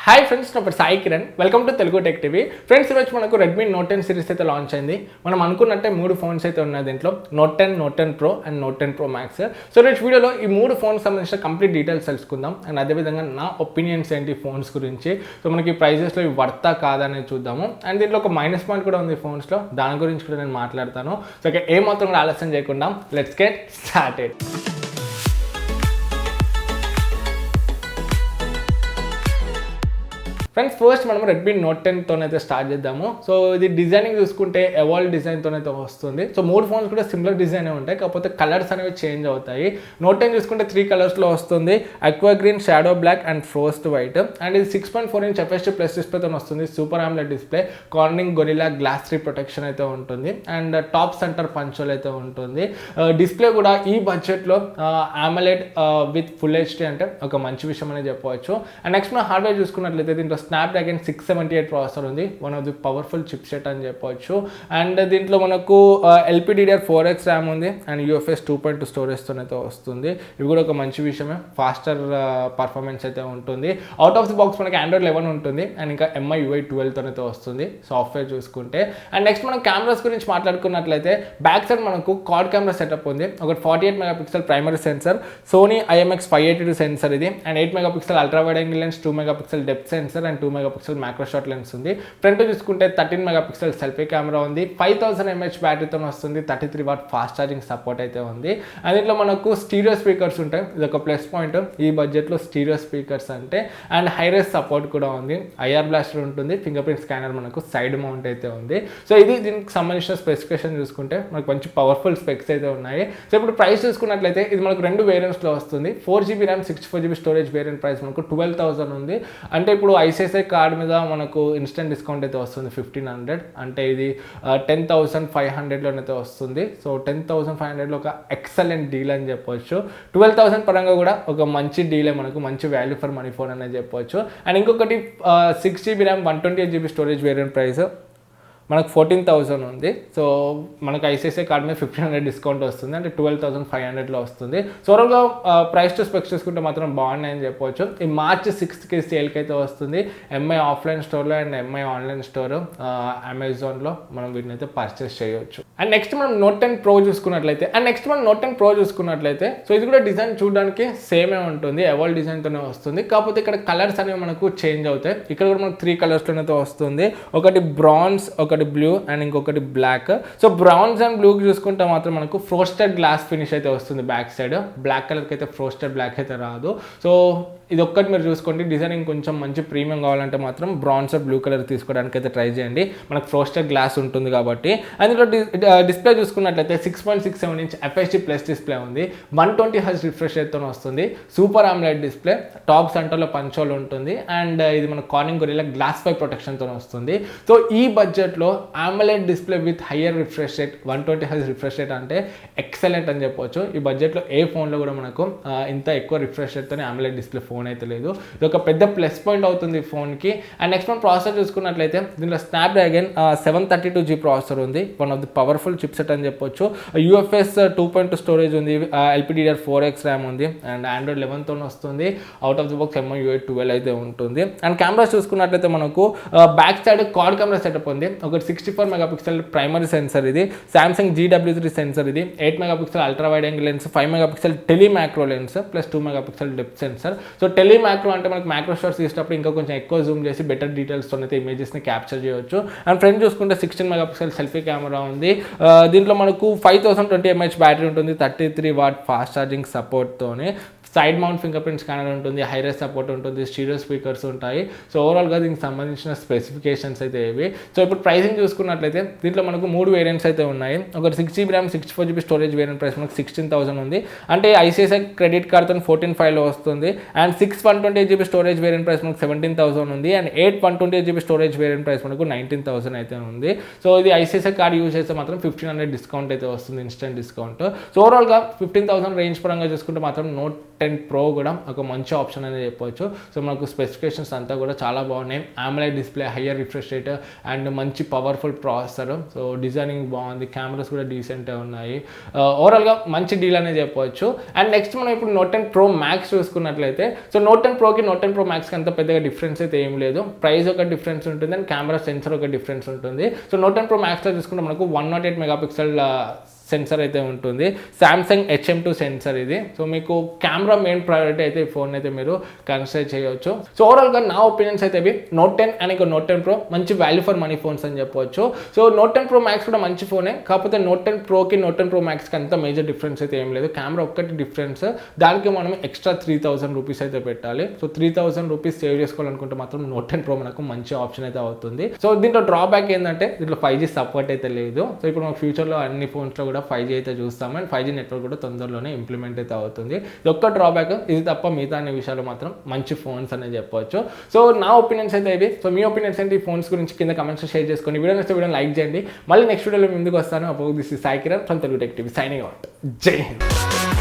Hi friends, నా పేరు Sai Kiran. Welcome to Telugu tech TV. Friends, ఈరోజు మనకు రెడ్మీ నోట్ 10 సిరీస్ అయితే లాంచ్ అయింది. మనం అనుకున్నట్టే 3 ఫోన్స్ అయితే ఉన్నాయి దీంట్లో, note 10, note 10 pro and note 10 pro max. So next వీడియోలో ఈ 3 ఫోన్స్ సంబంధించిన కంప్లీట్ డీటెయిల్స్ తెలుసుకుందాం. అండ్ అదేవిధంగా నా ఒపీనియన్స్ ఏంటి ఫోన్స్ గురించి, సో మనకి ప్రైజెస్లో ఇవి వర్తా కాదా అనేది చూద్దాము. అండ్ దీంట్లో ఒక మైనస్ పాయింట్ కూడా ఉంది ఫోన్స్లో, దాని గురించి కూడా నేను మాట్లాడతాను. సో ఓకే, ఏమాత్రం కూడా ఆలస్యం చేయకుండా let's get started. Friends, first మనం రెడ్మీ నోట్ 10 అయితే స్టార్ట్ చేద్దాము. సో ఇది డిజైనింగ్ చూసుకుంటే ఎవాల్వ్ డిజైన్తోనైతే వస్తుంది. సో 3 ఫోన్స్ కూడా సిమిలర్ డిజైన్ ఉంటాయి, కాకపోతే కలర్స్ అనేవి చేంజ్ అవుతాయి. నోట్ 10 చూసుకుంటే 3 కలర్స్లో వస్తుంది: aqua green, shadow black and frost white. And ఇది 6.4 ఇంచ్ FHD ప్లస్ డిస్ప్లేతో వస్తుంది. Super AMOLED display, Corning Gorilla Glass 3 protection అయితే ఉంటుంది. అండ్ టాప్ సెంటర్ పంచోల్ అయితే ఉంటుంది. డిస్ప్లే కూడా ఈ బడ్జెట్లో AMOLED విత్ ఫుల్ HD అంటే ఒక మంచి విషయం అనేది చెప్పవచ్చు. అండ్ నెక్స్ట్ మనం హార్డ్వేర్ చూసుకున్నట్లయితే దీంట్లో స్నాప్డ్రాగన్ 678 ప్రాసెసర్ ఉంది, one of the powerful chip set అని చెప్పవచ్చు. అండ్ దీంట్లో మనకు LPDDR4X ర్యామ్ ఉంది అండ్ UFS 2.2 స్టోరేజ్తో అయితే వస్తుంది. ఇవి కూడా ఒక మంచి విషయమే, ఫాస్టర్ పర్ఫార్మెన్స్ అయితే ఉంటుంది. అవుట్ ఆఫ్ ది బాక్స్ మనకి Android 11 ఉంటుంది అండ్ ఇంకా MI UI 12 అయితే వస్తుంది సాఫ్ట్వేర్ చూసుకుంటే. అండ్ నెక్స్ట్ మనం కెమెరాస్ గురించి మాట్లాడుకున్నట్లయితే బ్యాక్ సైడ్ మనకు క్వాడ్ కెమెరా సెటప్ ఉంది. ఒకటి 48 megapixel primary sensor, Sony IMX582 sensor ఇది, and 8 megapixel ultra wide angle lens, 2 megapixel depth sensor and 2 megapixel micro shot lens ఉంది. ఫ్రంట్ చూసుకుంటే 13 మెగాపిక్సెల్ సెల్ఫీ కెమెరా ఉంది, 5000 mAh బ్యాటరీతో వస్తుంది, 33 వాట్ ఫాస్ట్ ఛార్జింగ్ సపోర్ట్ అయితే ఉంది. And దీంట్లో మనకు స్టీరియో స్పీకర్స్ ఉంటాయి, ఇది ఒక ప్లస్ పాయింట్ ఈ బడ్జెట్లో స్టీరియో స్పీకర్స్ అంటే. అండ్ హైరేస్ సపోర్ట్ కూడా ఉంది, IR బ్లాస్టర్ ఉంటుంది, ఫింగర్ ప్రింట్ స్కానర్ మనకు సైడ్ మౌంట్ అయితే ఉంది. సో ఇది దీనికి సంబంధించిన స్పెసిఫికేషన్ చూసుకుంటే మనకు మంచి పవర్ఫుల్ స్పెక్స్ అయితే ఉన్నాయి. సో ఇప్పుడు ప్రైస్ చూసుకున్నట్లయితే ఇది మనకు 2 వేరియంట్స్లో వస్తుంది. 4GB RAM 64GB storage variant price మనకు 12,000 ఉంది. అంటే ఇప్పుడు ICICI కార్డ్ మీద మనకు ఇన్స్టెంట్ డిస్కౌంట్ అయితే వస్తుంది 1500, అంటే ఇది 10,500లోనైతే వస్తుంది. సో 10,500లో ఒక ఎక్సలెంట్ డీల్ అని చెప్పవచ్చు. 12,000 పరంగా కూడా ఒక మంచి డీలే, మనకు మంచి వాల్యూ ఫర్ మనీ ఫోన్ అనేది చెప్పవచ్చు. అండ్ ఇంకొకటి 6GB RAM 128GB storage variant price మనకు 14,000 ఉంది. సో మనకు ICICI కార్డ్ మీద 1500 డిస్కౌంట్ వస్తుంది, అంటే 12,500లో వస్తుంది. సో ఓవరాల్గా ప్రైస్ టు స్పెక్స్ చూసుకుంటే మాత్రం బాగున్నాయని చెప్పవచ్చు. ఈ March 6th సేల్కి అయితే వస్తుంది. MI ఆఫ్లైన్ స్టోర్లో అండ్ MI ఆన్లైన్ స్టోర్ అమెజాన్లో మనం వీటిని అయితే పర్చేస్ చేయవచ్చు. అండ్ నెక్స్ట్ మనం నోట్ 10 ప్రో చూసుకున్నట్లయితే సో ఇది కూడా డిజైన్ చూడడానికి సేమే ఉంటుంది, ఎవాల్వ్ డిజైన్తోనే వస్తుంది. కాకపోతే ఇక్కడ కలర్స్ అనేవి మనకు చేంజ్ అవుతాయి. ఇక్కడ కూడా మనకు 3 కలర్స్లోనైతే వస్తుంది, ఒకటి బ్రాన్స్, ఒకటి బ్లూ అండ్ ఇంకొకటి black. So browns and blue చూసుకుంటే మాత్రం మనకు ఫ్రోస్టెడ్ గ్లాస్ ఫినిష్ అయితే వస్తుంది బ్యాక్ సైడ్. బ్లాక్ కలర్కి అయితే ఫ్రోస్టెడ్ బ్లాక్ అయితే రాదు. సో ఇది ఒక్కటి మీరు చూసుకోండి. డిజైనింగ్ కొంచెం మంచి ప్రీమియం కావాలంటే మాత్రం బ్రౌన్స్ బ్లూ కలర్ తీసుకోవడానికి అయితే ట్రై చేయండి, మనకు ఫ్రోస్టెడ్ గ్లాస్ ఉంటుంది కాబట్టి. అందులో డిస్ప్లే చూసుకున్నట్లయితే 6.67 ఇంచ్ FHD ప్లస్ డిస్ప్లే ఉంది, 120Hz రిఫ్రెష్ రేట్తో వస్తుంది, సూపర్ AMOLED డిస్ప్లే, టాప్ సెంటర్లో పంచోల్ ఉంటుంది అండ్ ఇది మన కార్నింగ్ గొరిల్లా గ్లాస్ 5 ప్రొటెక్షన్తో వస్తుంది. సో ఈ బడ్జెట్లో AMOLED display with higher refresh rate, 120Hz refresh rate అంటే ఎక్సలెంట్ అని చెప్పవచ్చు. ఈ బడ్జెట్లో ఏ ఫోన్లో కూడా మనకు ఇంత ఎక్కువ రిఫ్రెష్ రేట్తోనే AMOLED డిస్ప్లే ఫోన్ అయితే లేదు. ఇది ఒక పెద్ద ప్లస్ పాయింట్ అవుతుంది ఈ ఫోన్కి. అండ్ నెక్స్ట్ మనం ప్రాసెసర్ చూసుకున్నట్లయితే దీనిలో స్నాప్డ్రాగన్ 732G ప్రాసెసర్ ఉంది, one of the powerful chip set అని చెప్పొచ్చు. UFS 2.2 స్టోరేజ్ ఉంది, LPDDR4X ర్యామ్ ఉంది అండ్ Android 11తో వస్తుంది. Out of the box MI UI 12 అయితే ఉంటుంది. అండ్ కెమెరాస్ చూసుకున్నట్లయితే మనకు back side quad camera setup ఉంది. ఒకటి 64 మెగాపిక్సెల్ ప్రైమరీ సెన్సర్ ఇది, సామ్సంగ్ GW3 సెన్సర్ ఇది, 8 megapixel ultra wide angle lens, 5 megapixel tele macro lens plus 2 megapixel depth sensor. So tele macro అంటే మనకు మ్యాక్రో షాట్స్ తీసేటప్పుడు ఇంకా కొంచెం ఎక్కువ జూమ్ చేసి బెటర్ డీటెయిల్స్తో అయితే ఇమేజెస్ని క్యాప్చర్ చేయవచ్చు. అండ్ ఫ్రంట్ చూసుకుంటే 16 మెగాపిక్సెల్ సెల్ఫీ కెమెరా ఉంది. దీంట్లో మనకు 5020 mAh బ్యాటరీ ఉంటుంది, 33 వాట్ ఫాస్ట్ ఛార్జింగ్ సపోర్ట్తోనే. Side mount fingerprint scanner ఉంటుంది, హైరేస్ సపోర్ట్ ఉంటుంది, స్టీరియో స్పీకర్స్ ఉంటాయి. సో ఓవరాల్గా దీనికి సంబంధించిన స్పెసిఫికేషన్స్ అయితే ఇవి. సో ఇప్పుడు ప్రైసింగ్ చూసుకున్నట్లయితే దీంట్లో మనకు 3 వేరియంట్స్ అయితే ఉన్నాయి. ఒకటి 6GB RAM 64GB storage variant price మనకు 16,000 ఉంది, అంటే ICICI క్రెడిట్ కార్డ్తో 14,500లో వస్తుంది. And 6 128GB storage variant price మనకు 17,000 ఉంది. And 8 128GB storage variant price మనకు 19,000 అయితే ఉంది. సో ఇది ICICI కార్డ్ యూజ్ చేస్తే మాత్రం 1500 డిస్కౌంట్ అయితే వస్తుంది, ఇన్స్టెంట్ డిస్కౌంట్. సో ఓవరాల్గా 15,000 రేంజ్ పరంగా చూసుకుంటే మాత్రం నోట్ 10 Pro కూడా ఒక మంచి ఆప్షన్ అనేది చెప్పవచ్చు. సో మనకు స్పెసిఫికేషన్స్ అంతా కూడా చాలా బాగున్నాయి. AMOLED display, higher refresh rate and మంచి పవర్ఫుల్ ప్రాసెసర్. సో డిజైనింగ్ బాగుంది, కెమెరాస్ కూడా డీసెంట్గా ఉన్నాయి. ఓవరాల్గా మంచి డీల్ అనేది చెప్పవచ్చు. అండ్ నెక్స్ట్ మనం ఇప్పుడు Note 10 Pro Max చూసుకున్నట్లయితే, సో Note 10 Proకి Note 10 Pro Maxకి అంత పెద్దగా డిఫరెన్స్ అయితే ఏం లేదు. ప్రైస్ ఒక డిఫరెన్స్ ఉంటుంది అండ్ కెమెరా సెన్సర్ ఒక డిఫరెన్స్ ఉంటుంది. సో Note 10 Pro Maxలో చూసుకుంటే మనకు 108 మెగాపిక్సెల్ సెన్సర్ అయితే ఉంటుంది. సామ్సంగ్ HM2 సెన్సర్ ఇది. సో మీకు కెమెరా మెయిన్ ప్రయారిటీ అయితే ఈ ఫోన్ అయితే మీరు కన్సిడర్ చేయవచ్చు. సో ఓవరాల్గా నా ఒపీనియన్స్ అయితే ఇవి. Note 10 అండ్ ఇంకో Note 10 Pro మంచి వాల్యూ ఫర్ మనీ ఫోన్స్ అని చెప్పవచ్చు. సో Note 10 Pro Max కూడా మంచి ఫోనే, కాకపోతే Note 10 Proకి Note 10 Pro Maxకి అంత మేజర్ డిఫరెన్స్ అయితే ఏం లేదు. కెమెరా ఒక్కటి డిఫరెన్స్, దానికి మనం ఎక్స్ట్రా 3000 రూపీస్ అయితే పెట్టాలి. సో 3000 రూపీస్ సేవ్ చేసుకోవాలనుకుంటే మాత్రం Note 10 Pro మనకు మంచి ఆప్షన్ అయితే అవుతుంది. సో దీంట్లో డ్రాబ్యాక్ ఏంటంటే దీంట్లో 5G సపోర్ట్ అయితే లేదు. సో ఇప్పుడు మన ఫ్యూచర్లో అన్ని ఫోన్స్లో కూడా 5G అయితే చూస్తాము అండ్ 5G నెట్వర్క్ కూడా తొందరలోనే ఇంప్లిమెంట్ అయితే అవుతుంది. ఇది ఒక్క డ్రాబ్యాక్, ఇది తప్ప మిగతా అన్ని విషయాలు మాత్రం మంచి ఫోన్స్ అనేది చెప్పవచ్చు. సో నా ఒపీనియన్స్ అయితే ఇవి. సో మీ ఒపీనియన్స్ ఏంటి ఈ ఫోన్స్ గురించి కింద కమెంట్స్ షేర్ చేసుకోండి. వీడియో నచ్చితే వీడియో లైక్ చేయండి. మళ్ళీ నెక్స్ట్ వీడియోలో ముందుకు వస్తాను. అప్పుడు this is Sai Kiran from Telugu tech TV signing out. జై హింద్.